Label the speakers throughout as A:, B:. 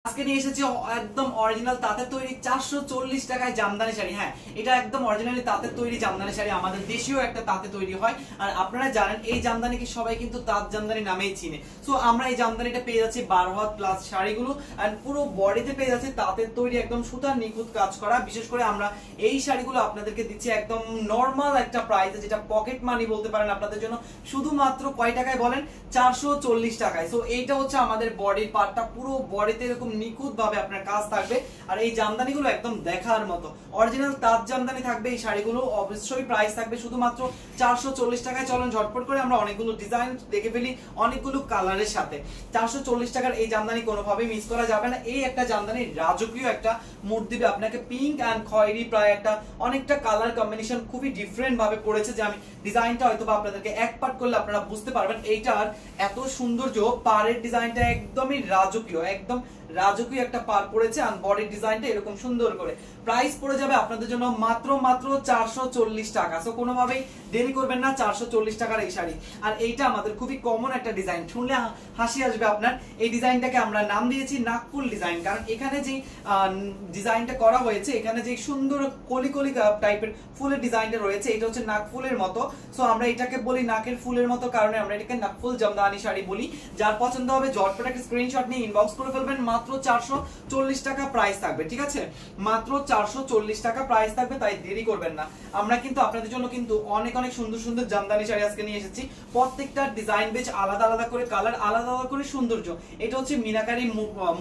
A: আজকে নিয়ে এসেছি একদম অরিজিনাল তাঁতের তৈরি 440 টাকায় জামদানি শাড়ি। হ্যাঁ, এটা একদম অরিজিনালি তাঁতের তৈরি জামদানি শাড়ি। আমাদের দেশীয় একটা তাঁতে তৈরি হয়। আর আপনারা জানেন এই জামদানিকে সবাই কিন্তু তাঁত জামদানি নামেই চিনে। সো আমরা এই জামদানিটা পেয়ে যাচ্ছি 12 হাত প্লাস শাড়িগুলো, আর পুরো বডিতে পেয়ে যাচ্ছি তাঁতের তৈরি একদম সুতার নিখুঁত কাজ করা। বিশেষ করে আমরা এই শাড়িগুলো আপনাদেরকে দিচ্ছি একদম নর্মাল একটা প্রাইসে, যেটা পকেট মানি বলতে পারেন আপনাদের জন্য। শুধুমাত্র কয় টাকায় বলেন? 440 টাকায়। সো এইটা হচ্ছে আমাদের বডির পার্টটা, পুরো বডিতে এরকম নিখুঁত ভাবে আপনার কাজ থাকবে। আর এই জামদানিগুলো একদম দেখার মতো অরিজিনাল তাঁত জামদানি থাকবে। এই শাড়িগুলো অবশ্যই প্রাইস থাকবে শুধুমাত্র 440 টাকায়। চলেন ঝটপট করে আমরা অনেকগুলো ডিজাইন দেখে ফেলি, অনেকগুলো কালারের সাথে। 440 টাকার এই জামদানি কোনোভাবেই মিস করা যাবে না। এই একটা জামদানি রাজকীয় একটা মুড দিবে আপনাকে, পিঙ্ক অ্যান্ড খয়েরি প্রায় একটা অনেকটা কালার কম্বিনেশন খুবই ডিফারেন্ট ভাবে পড়েছে, যে আমি ডিজাইনটা হয়তো বা আপনাদেরকে এক পার্ট করলে আপনারা বুঝতে পারবেন। এইটার এত সৌন্দর্য, পাড়ের ডিজাইনটা একদমই রাজকীয়, একদম রাজকীয় একটা পার পড়েছে। আর বডির ডিজাইনটা এরকম সুন্দর করে। প্রাইস পড়ে যাবে আপনাদের জন্য মাত্র 440 টাকা। সো কোনোভাবেই দেরি করবেন না, 440 টাকার এই শাড়ি। আর এইটা আমাদের খুবই কমন একটা ডিজাইন, শুনলে হাসি আসবে আপনার। এই ডিজাইনটাকে আমরা নাম দিয়েছি নাকফুল ডিজাইন, কারণ এখানে যে ডিজাইনটা করা হয়েছে, এখানে যে সুন্দর কলি কলি টাইপের ফুলের ডিজাইনটা রয়েছে, এটা হচ্ছে নাকফুলের মতো। সো আমরা এটাকে বলি নাকের ফুলের মতো, কারণে আমরা এটাকে নাকফুল জামদানি শাড়ি বলি। যার পছন্দ হবে ঝটপট একটা স্ক্রিনশট নিয়ে ইনবক্স করে ফেলবেন। মাত্র 440 টাকা প্রাইস থাকবে, ঠিক আছে? মাত্র 440 টাকা প্রাইস থাকবে, তাই দেরি করবেন না। আমরা কিন্তু আপনাদের জন্য কিন্তু অনেক অনেক সুন্দর সুন্দর জামদানি শাড়ি আজকে নিয়ে এসেছি। প্রত্যেকটা ডিজাইন বেশ আলাদা আলাদা করে, কালার আলাদা আলাদা করে সৌন্দর্য। এটা হচ্ছে মিনাকারি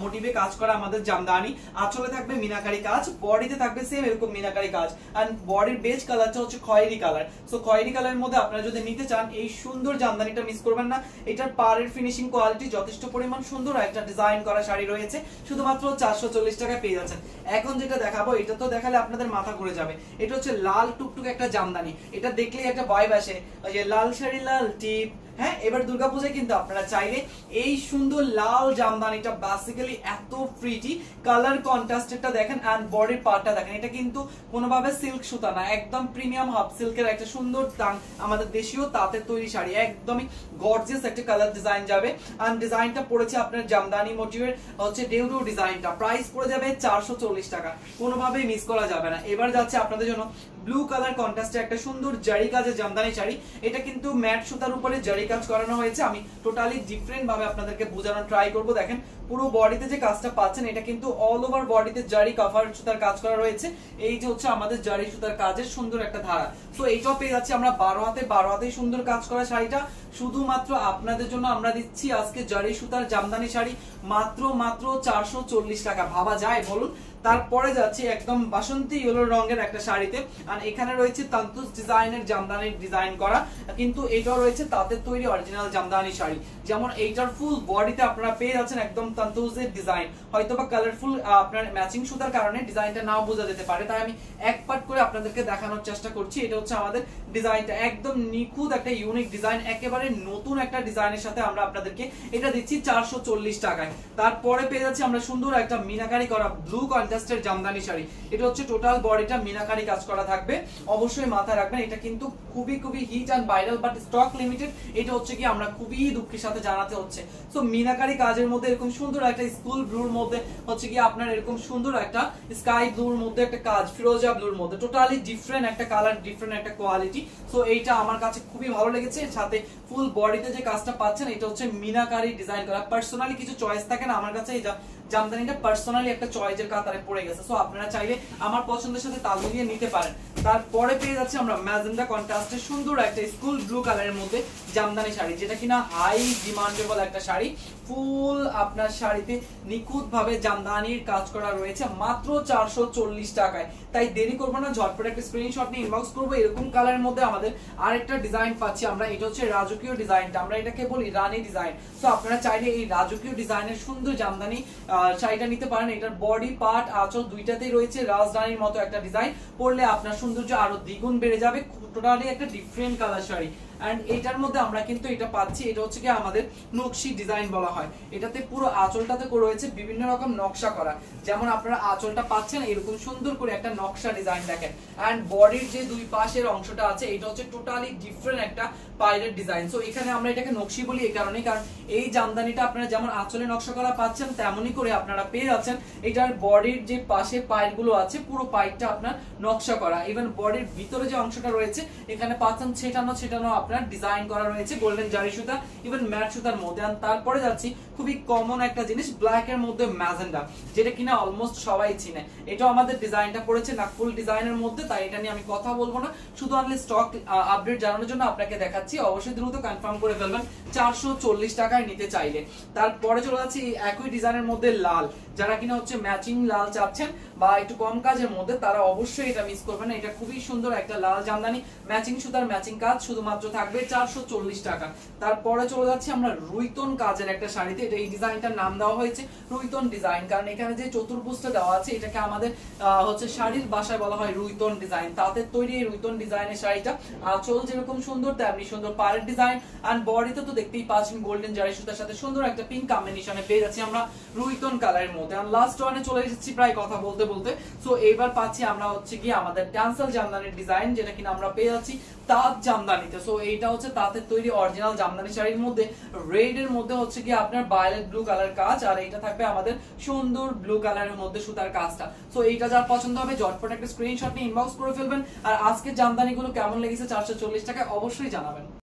A: মোটিভে কাজ করা আমাদের জামদানি। আঁচলে থাকবে মিনাকারি কাজ, বডিতে থাকবে সেম এরকম মিনাকারি কাজ। আর বডির বেজ কালারটা হচ্ছে খয়েরি কালার। সো খয়েরি কালারের মধ্যে আপনারা যদি নিতে চান এই সুন্দর জামদানিটা মিস করবেন না। এটার পাড়ের ফিনিশিং কোয়ালিটি যথেষ্ট পরিমাণ সুন্দর, একটা ডিজাইন করা শাড়ি রয়েছে। শুধুমাত্র 440 টাকায় পেয়ে যাচ্ছেন। এখন যেটা দেখাবো, এটা তো দেখালে আপনাদের মাথা ঘুরে যাবে। এটা হচ্ছে লাল টুকটুক একটা জামদানি। এটা দেখলেই একটা ভাইব আসে, ওই যে লাল শাড়ি লাল টিপ। হ্যাঁ, এবার দুর্গাপূজায় কিন্তু আপনারা চাইলে এই সুন্দর লাল জামদানিটা বেসিক্যালি এত প্রিটি কালার কন্ট্রাস্টেডটা দেখেন, এন্ড বডির পার্টটা দেখেন। এটা কিন্তু কোনোভাবে সিল্ক সুতা না, একদম প্রিমিয়াম হাফ সিল্কের একটা সুন্দর টাং, আমাদের দেশীয় তাঁতের তৈরি শাড়ি। একদমই গর্জিয়াস একটা কালার ডিজাইন যাবে। এন্ড ডিজাইনটা পড়েছে আপনার জামদানি মোটিভের হচ্ছে ডেউডো ডিজাইনটা। প্রাইস পড়ে যাবে 440 টাকা, কোনোভাবেই মিস করা যাবে না। এবার যাচ্ছে আপনাদের জন্য ব্লু কালার কন্ট্রাস্টে একটা সুন্দর জারি কাজের জামদানি শাড়ি। এটা কিন্তু ম্যাট সুতার উপরে জারি কাজ করানো হয়েছে। আমি টোটালি ডিফারেন্ট ভাবে আপনাদেরকে বোঝানোর ট্রাই করব। দেখেন পুরো বডিতে যে কাজটা পাচ্ছেন, এটা কিন্তু অল ওভার বডিতে জারি কভার সুতার কাজ করা রয়েছে। এই যে হচ্ছে আমাদের জারি সুতার কাজের সুন্দর একটা ধারা। সো এইটাও পেয়ে যাচ্ছে আমরা 12 হাতে সুন্দর কাজ করা শাড়িটা শুধুমাত্র আপনাদের জন্য আমরা দিচ্ছি আজকে জারি সুতার জামদানি শাড়ি মাত্র 440 টাকা। ভাবা যায় বলুন? তারপরে যাচ্ছে একদম বাসন্তী ইয়েলো রঙের একটা শাড়িতে, আর এখানে রয়েছে তান্তুজ ডিজাইনের জামদানির ডিজাইন করা, কিন্তু এটাও রয়েছে তাঁতের তৈরি অরিজিনাল জামদানি শাড়ি। যেমন এইটার ফুল বডিতে আপনারা পেয়ে যাচ্ছেন একদম তান্তুজের ডিজাইন। হয়তোবা কালারফুল আপনার ম্যাচিং সুতার কারণে ডিজাইনটা নাও বোঝা যেতে পারে, তাই আমি এক পার্ট করে আপনাদেরকে দেখানোর চেষ্টা করছি। এটা হচ্ছে আমাদের ডিজাইনটা, একদম নিখুঁত একটা ইউনিক ডিজাইন, একেবারে নতুন একটা ডিজাইনের সাথে আমরা আপনাদেরকে এটা দিচ্ছি 440 টাকায়। তারপরে পেয়ে যাচ্ছি আমরা সুন্দর একটা মিনাকারি করা ব্লু কন্ট্রাস্টের জামদানি শাড়ি। এটা হচ্ছে টোটাল বডিটা মিনাকারি কাজ করা থাকবে। অবশ্যই মাথায় রাখবেন এটা কিন্তু খুবই খুবই hit and viral, but stock limited. এটা হচ্ছে কি আমরা খুবই দুঃখের সাথে জানাতে হচ্ছে। সো মিনাকারি কাজের মধ্যে এরকম সুন্দর একটা স্কুল ব্লুর মধ্যে হচ্ছে কি আপনার এরকম সুন্দর একটা স্কাই ব্লুর মধ্যে একটা কাজ, ফিরোজা ব্লুর মধ্যে, টোটালি ডিফারেন্ট একটা কালার, ডিফারেন্ট একটা কোয়ালিটি। সো এইটা আমার কাছে খুবই ভালো লেগেছে। সাথে ফুল বডিতে যে কাজটা পাচ্ছেন, এটা হচ্ছে মিনাকারি ডিজাইন করা। পার্সোনালি কিছু চয়েস থাকে না, আমার কাছে এই জামদানিটা পার্সোনালি একটা চয়েসের কাতারে পড়ে গেছে। সো আপনারা চাইলে আমার পছন্দের সাথে তাল মিলিয়ে নিতে পারেন। তারপরে পেয়ে যাচ্ছে আমরা ম্যাজেন্ডা কন্ট্রাস্টের সুন্দর একটা স্কুল ব্লু কালারের মধ্যে জামদানি শাড়ি, যেটা কিনা হাই ডিমান্ডেবল একটা শাড়ি। ফুল আপনার শাড়িতে নিখুঁত ভাবে জামদানির কাজ করা রয়েছে মাত্র 440 টাকায়। তাই দেরি করবো না, ঝটপট একটা স্ক্রিনশট নিয়ে ইনবক্স করবো। এরকম কালারের মধ্যে আমাদের আরেকটা ডিজাইন পাচ্ছি আমরা, এটা হচ্ছে রাজকীয় ডিজাইনটা, আমরা এটাকে বলি রানী ডিজাইন। তো আপনারা চাইলে এই রাজকীয় ডিজাইনের সুন্দর জামদানি শাড়িটা নিতে পারেন। এটার বডি পার্ট আঁচল দুইটাতেই রয়েছে রাজরানীর মতো একটা ডিজাইন। পরলে আপনার সৌন্দর্য আরো দ্বিগুণ বেড়ে যাবে। টোটালি একটা ডিফারেন্ট কালার শাড়ি। এন্ড এটার মধ্যে আমরা কিন্তু এটা পাচ্ছি, এটা হচ্ছে কি আমাদের নকশি ডিজাইন বলা হয়। এটাতে পুরো আঁচলটাতে রয়েছে বিভিন্ন রকম নকশা করা, যেমন আপনারা আঁচলটা পাচ্ছেন এরকম সুন্দর করে একটা নকশা ডিজাইন দেখেন। এন্ড বডির যে দুই পাশের অংশটা আছে এটা হচ্ছে টোটালি ডিফারেন্ট একটা পাইরেট ডিজাইন। সো এখানে আমরা এটাকে নকশি বলি এই কারণে, কারণ এই জামদানিটা আপনারা যেমন আঁচলে নকশা করা পাচ্ছেন তেমনই করে আপনারা পেয়ে যাচ্ছেন এটার বডির যে পাশে পাইর গুলো আছে পুরো পাইরটা আপনার নকশা করা। ইভেন বডির ভিতরে যে অংশটা রয়েছে এখানে পাচ্ছেন ছেটানো আপনার ডিজাইন করা রয়েছে গোল্ডেন জারি সুতা, ইভেন ম্যাট সুতার মধ্যে। আর তারপরে যাচ্ছি খুবই কমন একটা জিনিস, ব্ল্যাক এর মধ্যে ম্যাজেন্ডা, যেটা কিনা অলমোস্ট সবাই চিনে। এটাও আমাদের ডিজাইনটা পড়েছে না ফুল ডিজাইনের মধ্যে, তাই এটা নিয়ে আমি কথা বলবো না, শুধু অনলি স্টক আপডেট জানানোর জন্য আপনাকে দেখাচ্ছি। অবশ্যই দ্রুত কনফার্ম করে ফেলবেন 440 টাকায় নিতে চাইলে। তারপরে চলে যাচ্ছি একই ডিজাইনের মধ্যে লাল, যারা কিনা হচ্ছে ম্যাচিং লাল চাচ্ছেন বা একটু কম কাজের মধ্যে তারা অবশ্যই এটা মিস করবেন না। এটা খুবই সুন্দর একটা লাল জামদানি, ম্যাচিং সুতার ম্যাচিং কাজ, শুধুমাত্র থাকবে 440 টাকা। তারপরে চলে যাচ্ছি আমরা রুইতন কাজের একটা শাড়িতে। এটা এই ডিজাইনটার নাম দেওয়া হয়েছে রুইতন ডিজাইন, কারণ এখানে যে চতুর্ভুজটা দেওয়া আছে এটাকে আমাদের হচ্ছে শাড়ির ভাষায় বলা হয় রুইতন ডিজাইন। তাঁতের তৈরি এই রুইতন ডিজাইনের শাড়িটা আঁচল যেরকম সুন্দর তেমনি সুন্দর পাড়ের ডিজাইন। আর বডিতে তো দেখতেই পাচ্ছেন গোল্ডেন জারি সুতার সাথে সুন্দর একটা পিঙ্ক কম্বিনেশনে পেয়ে যাচ্ছি আমরা রুইতন কালারের মধ্যে। আর লাস্ট ওয়ানে চলে এসেছি প্রায় কথা বলতে বলতে। সো এইবার পাচ্ছি আমরা হচ্ছে কি আমাদের ট্যান্সেল জামদানির ডিজাইন, যেটা কিনা আমরা পেয়ে যাচ্ছি তাঁত জামদানিতে। সো এইটা হচ্ছে তাঁতের তৈরি অরিজিনাল জামদানি শাড়ির মধ্যে রেড এর মধ্যে হচ্ছে কি আপনার ভায়োলেট ব্লু কালার কাজ, আর এটা থাকবে আমাদের সুন্দর ব্লু কালারের মধ্যে সুতার কাজটা। সো এইটা যার পছন্দ হবে ঝটপট একটা স্ক্রিনশট নিয়ে ইনবক্স করে ফেলবেন। আর আজকে জামদানিগুলো কেমন লেগেছে 440 টাকায় অবশ্যই জানাবেন।